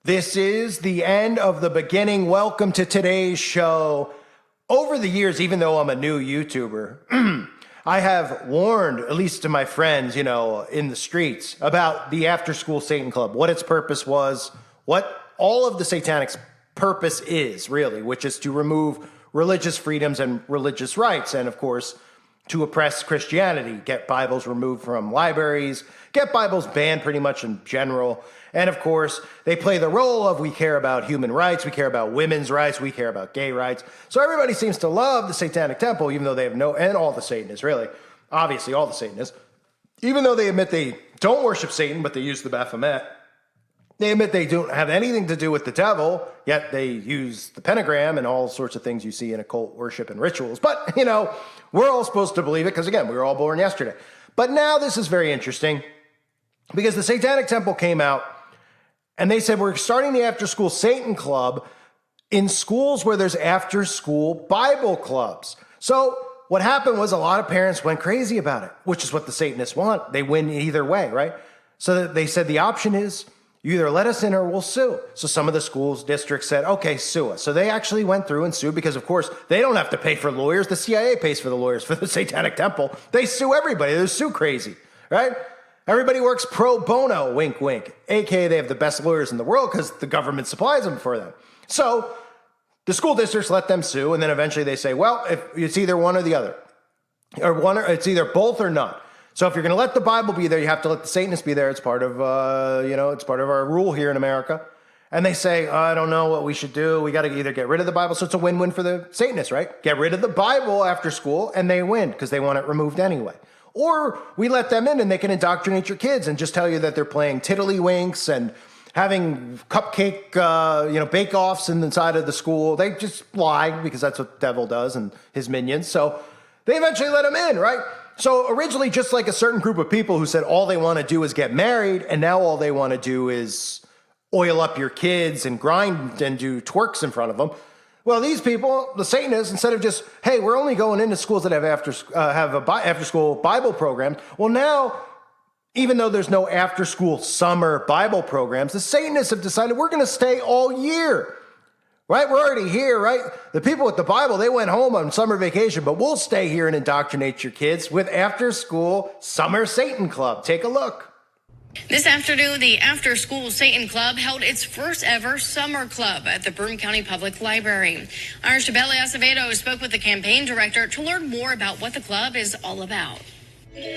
This is the end of the beginning. Welcome to today's show. Over the years, even though I'm a new YouTuber, I have warned, at least to my friends, in the streets, about the After School Satan Club, what its purpose was, what all of the Satanic's purpose is, really, which is to remove religious freedoms and religious rights, and of course, to oppress Christianity, get Bibles removed from libraries, get Bibles banned pretty much in general. And of course, they play the role of we care about human rights, we care about women's rights, we care about gay rights. So everybody seems to love the Satanic Temple, even though they have and all the Satanists, really, obviously all the Satanists, even though they admit they don't worship Satan, but they use the Baphomet. They admit they don't have anything to do with the devil, yet they use the pentagram and all sorts of things you see in occult worship and rituals. But, we're all supposed to believe it because, again, we were all born yesterday. But now this is very interesting because the Satanic Temple came out and they said, we're starting the After School Satan Club in schools where there's after school Bible clubs. So what happened was a lot of parents went crazy about it, which is what the Satanists want. They win either way, right? So they said the option is you either let us in or we'll sue. So some of the schools districts said, okay, sue us. So they actually went through and sued because, of course, they don't have to pay for lawyers. The CIA pays for the lawyers for the Satanic Temple. They sue everybody. They're sue crazy, right? Everybody works pro bono, wink, wink, aka they have the best lawyers in the world because the government supplies them for them. So the school districts let them sue, and then eventually they say, well, if it's either one or the other, or it's either both or none. So if you're going to let the Bible be there, you have to let the Satanists be there. It's part of, it's part of our rule here in America. And they say, I don't know what we should do. We got to either get rid of the Bible. So it's a win-win for the Satanists, right? Get rid of the Bible after school, and they win because they want it removed anyway. Or we let them in and they can indoctrinate your kids and just tell you that they're playing tiddlywinks and having cupcake, bake-offs inside of the school. They just lie because that's what the devil does and his minions. So they eventually let them in, right? So originally, just like a certain group of people who said all they want to do is get married, and now all they want to do is oil up your kids and grind and do twerks in front of them. Well, these people, the Satanists, instead of just, hey, we're only going into schools that have after-school Bible programs. Well, now, even though there's no after-school summer Bible programs, the Satanists have decided we're going to stay all year, right? We're already here, right? The people with the Bible, they went home on summer vacation, but we'll stay here and indoctrinate your kids with after-school summer Satan Club. Take a look. This afternoon, the After School Satan Club held its first ever summer club at the Broome County Public Library. Our Shabelle Acevedo spoke with the campaign director to learn more about what the club is all about. Satan's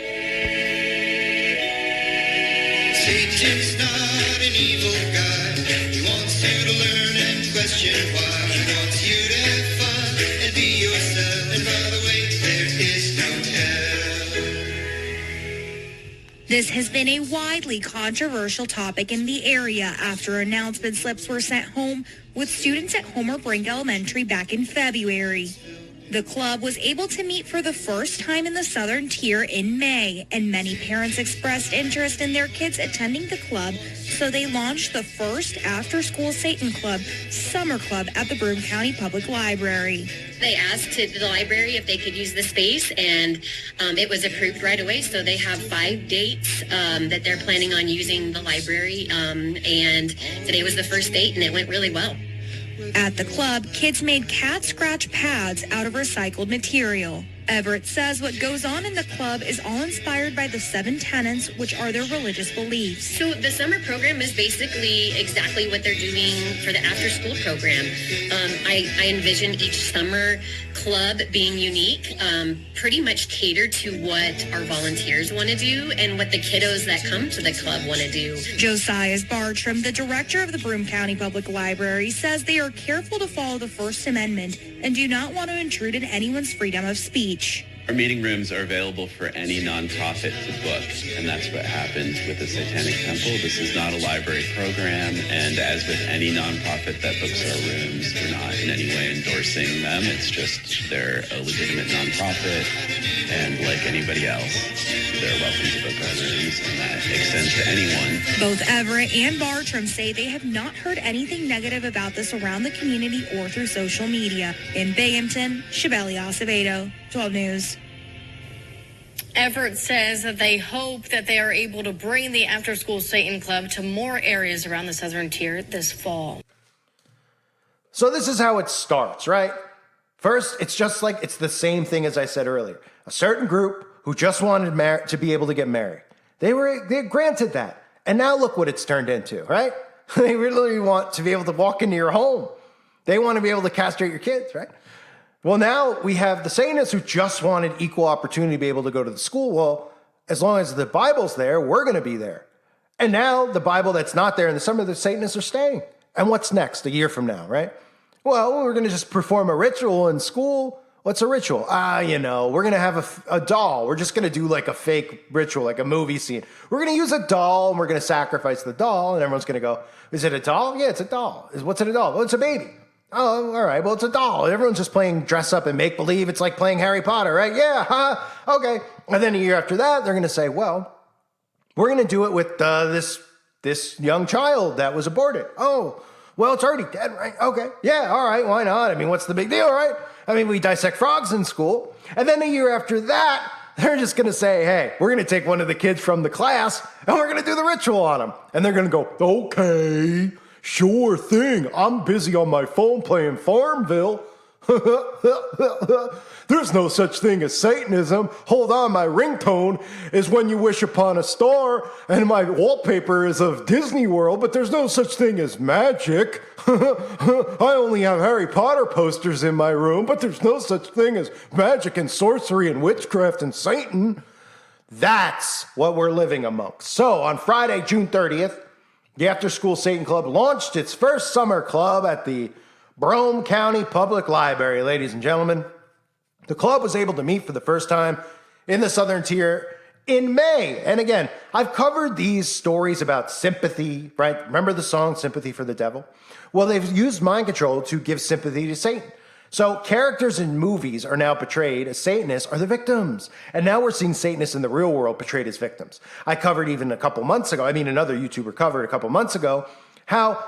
not an evil guy. He wants you to learn and question why. He wants you to have fun and be yourself. And by the way, there is no hell. This has been a widely controversial topic in the area after announcement slips were sent home with students at Homer Brink Elementary back in February. The club was able to meet for the first time in the Southern Tier in May, and many parents expressed interest in their kids attending the club, so they launched the first after-school Satan Club summer club at the Broome County Public Library. They asked the library if they could use the space, and it was approved right away. So they have 5 dates that they're planning on using the library, and today was the first date, and it went really well. At the club, kids made cat scratch pads out of recycled material. Everett says what goes on in the club is all inspired by the 7 tenets, which are their religious beliefs. So the summer program is basically exactly what they're doing for the after-school program. I envision each summer club being unique, pretty much catered to what our volunteers want to do and what the kiddos that come to the club want to do. Josiah Bartram, the director of the Broome County Public Library, says they are careful to follow the First Amendment and do not want to intrude in anyone's freedom of speech. Our meeting rooms are available for any nonprofit to book, and that's what happened with the Satanic Temple. This is not a library program, and as with any nonprofit that books our rooms, we're not in any way endorsing them. It's just they're a legitimate nonprofit, and like anybody else, they're welcome to book our rooms, and that extends to anyone. Both Everett and Bartram say they have not heard anything negative about this around the community or through social media. In Binghamton, Shabelle Acevedo, 12 News. Everett says that they hope that they are able to bring the After School Satan Club to more areas around the Southern Tier this fall. So this is how it starts, right? First, it's the same thing as I said earlier. A certain group who just wanted to be able to get married. They granted that. And now look what it's turned into, right? They really want to be able to walk into your home. They want to be able to castrate your kids, right? Well, now we have the Satanists who just wanted equal opportunity to be able to go to the school. Well, as long as the Bible's there, we're going to be there. And now the Bible that's not there in the summer, the Satanists are staying. And what's next, a year from now, right? Well, we're going to just perform a ritual in school. What's a ritual? We're going to have a doll. We're just going to do like a fake ritual, like a movie scene. We're going to use a doll and we're going to sacrifice the doll. And everyone's going to go, is it a doll? Yeah, it's a doll. What's it a doll? Well, it's a baby. Oh, all right. Well, it's a doll. Everyone's just playing dress up and make believe. It's like playing Harry Potter, right? Yeah. Huh? Okay. And then a year after that, they're going to say, well, we're going to do it with this young child that was aborted. Oh, well, it's already dead, right? Okay. Yeah. All right. Why not? I mean, what's the big deal, right? I mean, we dissect frogs in school. And then a year after that, they're just going to say, hey, we're going to take one of the kids from the class and we're going to do the ritual on them. And they're going to go, okay. Sure thing. I'm busy on my phone playing Farmville. There's no such thing as Satanism. Hold on, my ringtone is When You Wish Upon a Star, and my wallpaper is of Disney World, but there's no such thing as magic. I only have Harry Potter posters in my room, but there's no such thing as magic and sorcery and witchcraft and Satan. That's what we're living amongst. So on Friday, June 30th, the After School Satan Club launched its first summer club at the Brome County Public Library, ladies and gentlemen. The club was able to meet for the first time in the Southern Tier in May. And again, I've covered these stories about sympathy, right? Remember the song Sympathy for the Devil? Well, they've used mind control to give sympathy to Satan. So characters in movies are now portrayed as Satanists are the victims. And now we're seeing Satanists in the real world portrayed as victims. I covered even a couple months ago, another YouTuber covered a couple months ago, how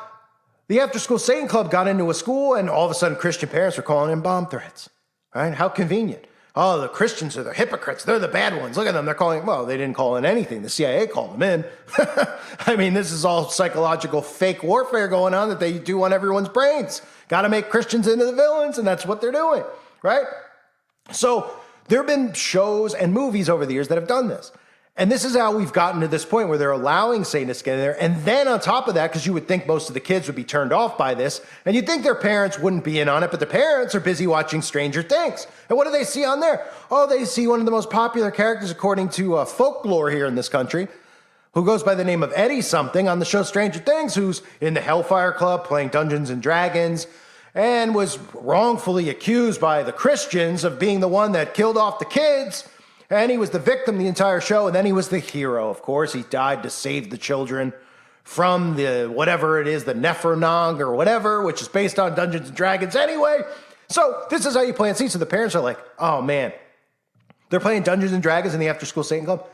the After School Satan Club got into a school and all of a sudden Christian parents were calling in bomb threats. Right? How convenient. Oh, the Christians are the hypocrites. They're the bad ones. Look at them. They're calling, well, they didn't call in anything. The CIA called them in. I mean, this is all psychological fake warfare going on that they do on everyone's brains. Got to make Christians into the villains, and that's what they're doing, right? So there have been shows and movies over the years that have done this. And this is how we've gotten to this point where they're allowing Satanists to get in there. And then on top of that, because you would think most of the kids would be turned off by this, and you'd think their parents wouldn't be in on it, but the parents are busy watching Stranger Things. And what do they see on there? Oh, they see one of the most popular characters according to folklore here in this country, who goes by the name of Eddie something on the show Stranger Things, who's in the Hellfire Club playing Dungeons and Dragons, and was wrongfully accused by the Christians of being the one that killed off the kids. And he was the victim the entire show, and then he was the hero, of course. He died to save the children from the whatever it is, the Nephronog or whatever, which is based on Dungeons and Dragons anyway. So this is how you play and see. So the parents are like, oh man, they're playing Dungeons and Dragons in the After School Satan Club.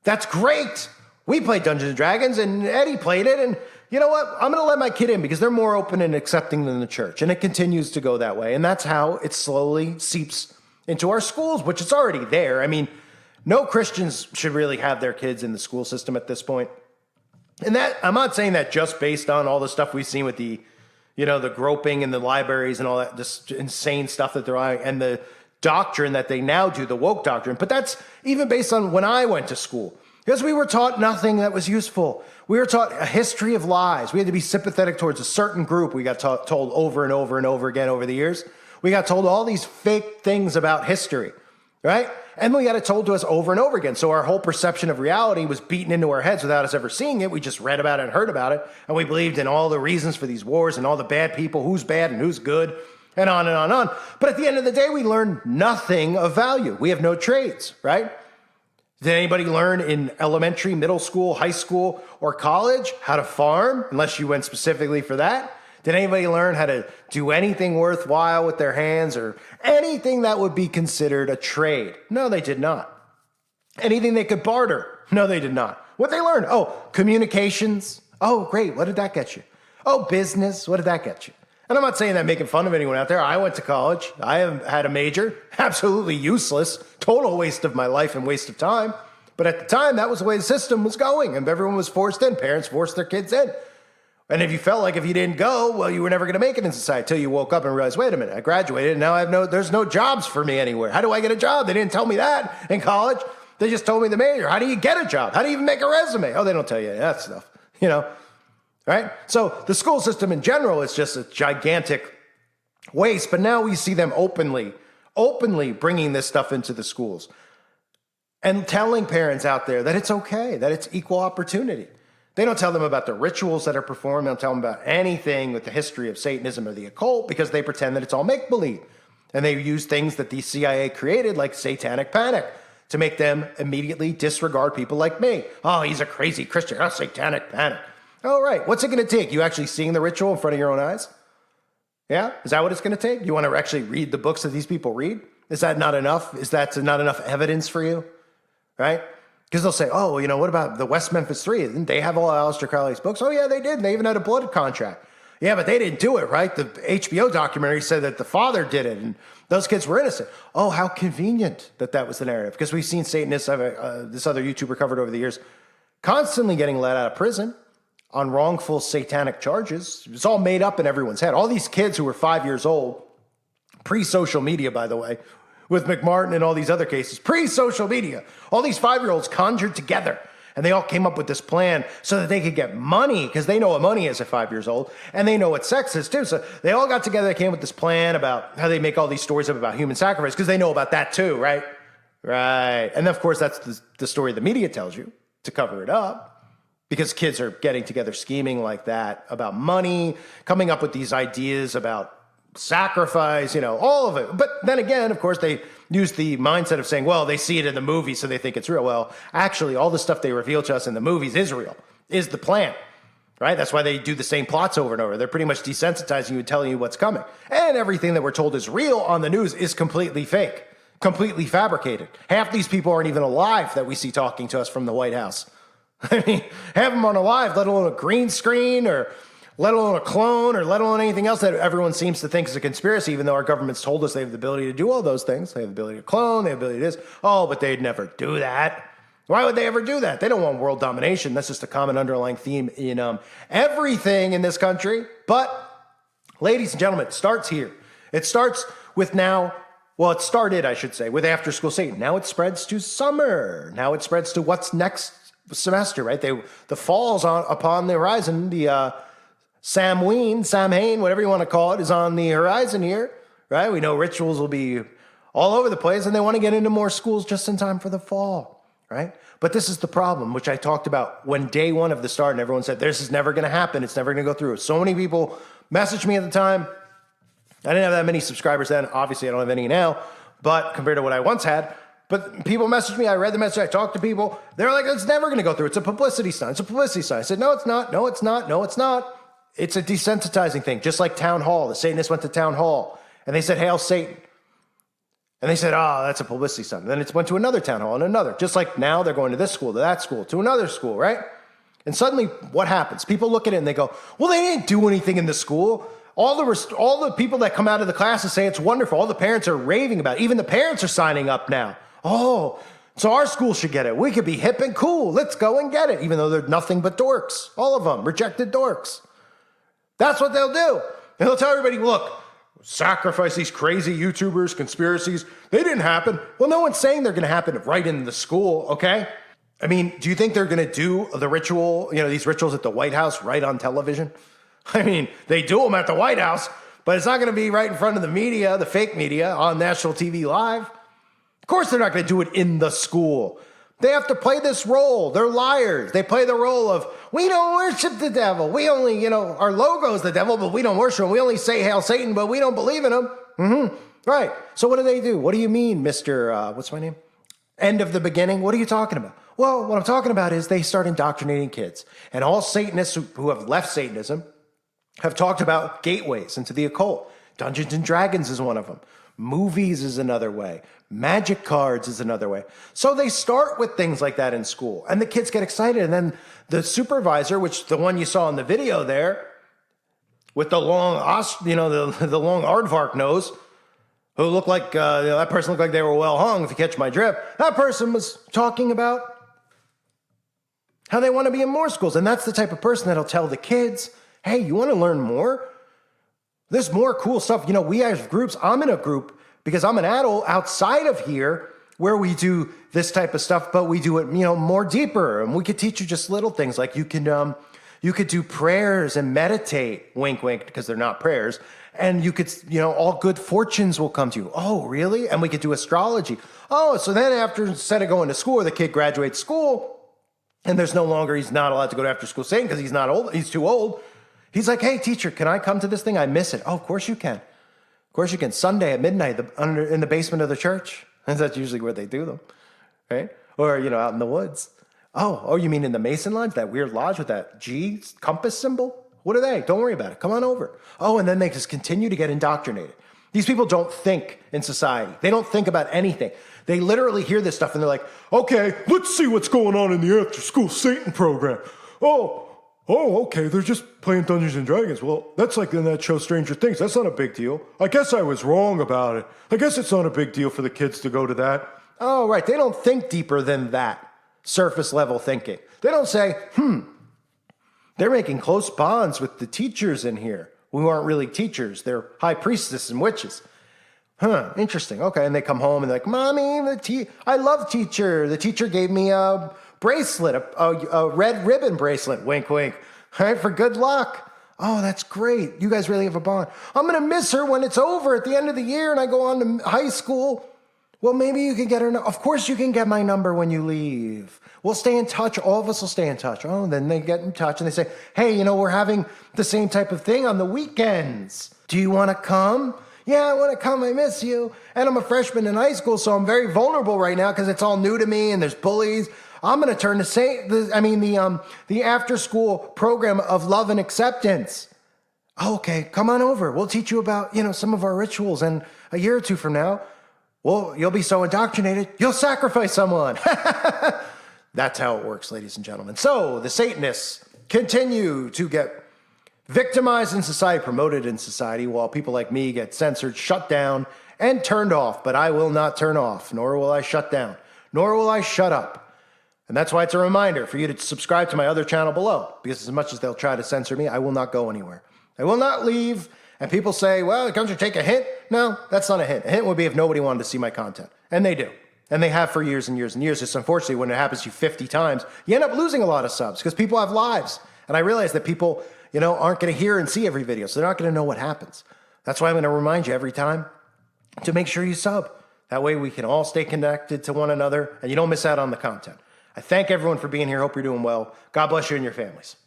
That's great. We played Dungeons and Dragons, and Eddie played it, and you know what? I'm going to let my kid in because they're more open and accepting than the church, and it continues to go that way. And that's how it slowly seeps into our schools, which it's already there. I mean, no Christians should really have their kids in the school system at this point. And that, I'm not saying that just based on all the stuff we've seen with the, the groping in the libraries and all that, just insane stuff that they're on, and the doctrine that they now do, the woke doctrine. But that's even based on when I went to school. Because we were taught nothing that was useful. We were taught a history of lies. We had to be sympathetic towards a certain group. We got told over and over and over again over the years. We got told all these fake things about history, right? And we got it told to us over and over again. So our whole perception of reality was beaten into our heads without us ever seeing it. We just read about it and heard about it. And we believed in all the reasons for these wars and all the bad people, who's bad and who's good, and on and on and on. But at the end of the day, we learned nothing of value. We have no trades, right? Did anybody learn in elementary, middle school, high school, or college how to farm, unless you went specifically for that? Did anybody learn how to do anything worthwhile with their hands or anything that would be considered a trade? No, they did not. Anything they could barter? No, they did not. What they learn? Oh, communications. Oh, great. What did that get you? Oh, business. What did that get you? And I'm not saying that making fun of anyone out there. I went to college. I have had a major, absolutely useless, total waste of my life and waste of time. But at the time, that was the way the system was going, and everyone was forced in. Parents forced their kids in. And if you felt like if you didn't go, well, you were never going to make it in society until you woke up and realized, wait a minute, I graduated and now there's no jobs for me anywhere. How do I get a job? They didn't tell me that in college. They just told me the major. How do you get a job? How do you even make a resume? Oh, they don't tell you that stuff, right? So the school system in general is just a gigantic waste, but now we see them openly bringing this stuff into the schools and telling parents out there that it's okay, that it's equal opportunity. They don't tell them about the rituals that are performed. They don't tell them about anything with the history of Satanism or the occult because they pretend that it's all make-believe. And they use things that the CIA created like satanic panic to make them immediately disregard people like me. Oh, he's a crazy Christian. Oh, satanic panic. Oh, right. What's it going to take? You actually seeing the ritual in front of your own eyes? Yeah? Is that what it's going to take? You want to actually read the books that these people read? Is that not enough? Is that not enough evidence for you? Right? Because they'll say, oh, well, what about the West Memphis 3? Didn't they have all Aleister Crowley's books? Oh, yeah, they did. And they even had a blood contract. Yeah, but they didn't do it, right? The HBO documentary said that the father did it, and those kids were innocent. Oh, how convenient that was the narrative. Because we've seen Satanists, this other YouTuber covered over the years, constantly getting let out of prison on wrongful satanic charges. It's all made up in everyone's head. All these kids who were 5 years old, pre-social media, by the way, with McMartin and all these other cases, pre-social media, all these 5-year-olds conjured together, and they all came up with this plan so that they could get money, because they know what money is at 5 years old, and they know what sex is too. So they all got together, they came up with this plan about how they make all these stories up about human sacrifice, because they know about that too, right? Right. And of course, that's the story the media tells you to cover it up, because kids are getting together scheming like that about money, coming up with these ideas about sacrifice, all of it. But then again, of course, they use the mindset of saying, well, they see it in the movies, so they think it's real. Well, actually, all the stuff they reveal to us in the movies is real, is the plan, right? That's why they do the same plots over and over. They're pretty much desensitizing you and telling you what's coming. And everything that we're told is real on the news is completely fake, completely fabricated. Half these people aren't even alive that we see talking to us from the White House. I mean, half of them aren't alive, let alone a green screen or let alone a clone, or let alone anything else that everyone seems to think is a conspiracy, even though our government's told us they have the ability to do all those things. They have the ability to clone, they have the ability to this. Oh, but they'd never do that. Why would they ever do that? They don't want world domination. That's just a common underlying theme in everything in this country. But, ladies and gentlemen, it starts here. It starts with it started, I should say, with After School Satan. Now it spreads to summer. Now it spreads to what's next semester, right? The fall's upon the horizon. The Samhain, whatever you want to call it, is on the horizon here, right? We know rituals will be all over the place, and they want to get into more schools just in time for the fall, right? But this is the problem, which I talked about when day one of the start, and everyone said, this is never going to happen. It's never going to go through. So many people messaged me at the time. I didn't have that many subscribers then. Obviously, I don't have any now, but compared to what I once had. But people messaged me. I read the message. I talked to people. They're like, it's never going to go through. It's a publicity stunt. It's a publicity stunt. I said, no, it's not. No, it's not. No, it's not. It's a desensitizing thing, just like Town Hall. The Satanists went to Town Hall, and they said, Hail Satan. And they said, oh, that's a publicity stunt. And then it went to another town hall and another. Just like now they're going to this school, to that school, to another school, right? And suddenly what happens? People look at it and they go, well, they didn't do anything in the school. All the people that come out of the classes say it's wonderful. All the parents are raving about it. Even the parents are signing up now. Oh, so our school should get it. We could be hip and cool. Let's go and get it, even though they're nothing but dorks. All of them, rejected dorks. That's what they'll do. And they'll tell everybody, look, sacrifice these crazy YouTubers, conspiracies. They didn't happen. Well, no one's saying they're going to happen right in the school, okay? I mean, do you think they're going to do the ritual, these rituals at the White House right on television? I mean, they do them at the White House, but it's not going to be right in front of the media, the fake media, on national TV live. Of course they're not going to do it in the school. They have to play this role. They're liars. They play the role of, we don't worship the devil. We only, our logo is the devil, but we don't worship him. We only say Hail Satan, but we don't believe in him. Mm-hmm. Right. So what do? What do you mean, Mr. What's my name? End of the beginning? What are you talking about? Well, what I'm talking about is they start indoctrinating kids. And all Satanists who have left Satanism have talked about gateways into the occult. Dungeons and Dragons is one of them. Movies is another way. Magic cards is another way. So they start with things like that in school, and the kids get excited. And then the supervisor, which the one you saw in the video there, with the long, the long aardvark nose, who looked like, that person looked like they were well hung, if you catch my drift. That person was talking about how they want to be in more schools. And that's the type of person that'll tell the kids, hey, you want to learn more? There's more cool stuff. We have groups. I'm in a group because I'm an adult outside of here where we do this type of stuff, but we do it, more deeper. And we could teach you just little things like you could do prayers and meditate, wink, wink, because they're not prayers. And you could, all good fortunes will come to you. Oh, really? And we could do astrology. Oh, so then instead of going to school, the kid graduates school and he's not allowed to go to after school Satan because he's not old. He's too old. He's like, hey, teacher, can I come to this thing? I miss it. Oh, of course you can. Of course you can. Sunday at midnight in the basement of the church. And that's usually where they do them, right? Or, out in the woods. Oh, you mean in the Mason Lodge, that weird lodge with that G compass symbol? What are they? Don't worry about it. Come on over. Oh, and then they just continue to get indoctrinated. These people don't think in society. They don't think about anything. They literally hear this stuff and they're like, okay, let's see what's going on in the after school Satan program. Oh, okay, they're just playing Dungeons and Dragons. Well, that's like in that show Stranger Things. That's not a big deal. I guess I was wrong about it. I guess it's not a big deal for the kids to go to that. Oh, right. They don't think deeper than that. Surface level thinking. They don't say, they're making close bonds with the teachers in here who aren't really teachers. They're high priestesses and witches. Interesting. Okay. And they come home and they're like, Mommy, I love teacher. The teacher gave me a bracelet, a red ribbon bracelet, wink, wink, all right, for good luck. Oh, that's great. You guys really have a bond. I'm going to miss her when it's over at the end of the year and I go on to high school. Well, maybe you can get her. Of course you can get my number when you leave. We'll stay in touch. All of us will stay in touch. Oh, then they get in touch and they say, hey, we're having the same type of thing on the weekends. Do you want to come? Yeah, I want to come. I miss you. And I'm a freshman in high school, so I'm very vulnerable right now because it's all new to me and there's bullies. I'm going to turn to the after school program of love and acceptance. Oh, okay, come on over. We'll teach you about, some of our rituals. And a year or two from now, well, you'll be so indoctrinated, you'll sacrifice someone. That's how it works, ladies and gentlemen. So the Satanists continue to get victimized in society, promoted in society, while people like me get censored, shut down, and turned off. But I will not turn off, nor will I shut down, nor will I shut up. And that's why it's a reminder for you to subscribe to my other channel below, because as much as they'll try to censor me, I will not go anywhere. I will not leave. And people say, well, can't you take a hint? No, that's not a hint. A hint would be if nobody wanted to see my content. And they do. And they have for years and years and years. Just unfortunately, when it happens to you 50 times, you end up losing a lot of subs because people have lives. And I realize that people, aren't going to hear and see every video. So they're not going to know what happens. That's why I'm going to remind you every time to make sure you sub. That way we can all stay connected to one another and you don't miss out on the content. I thank everyone for being here. Hope you're doing well. God bless you and your families.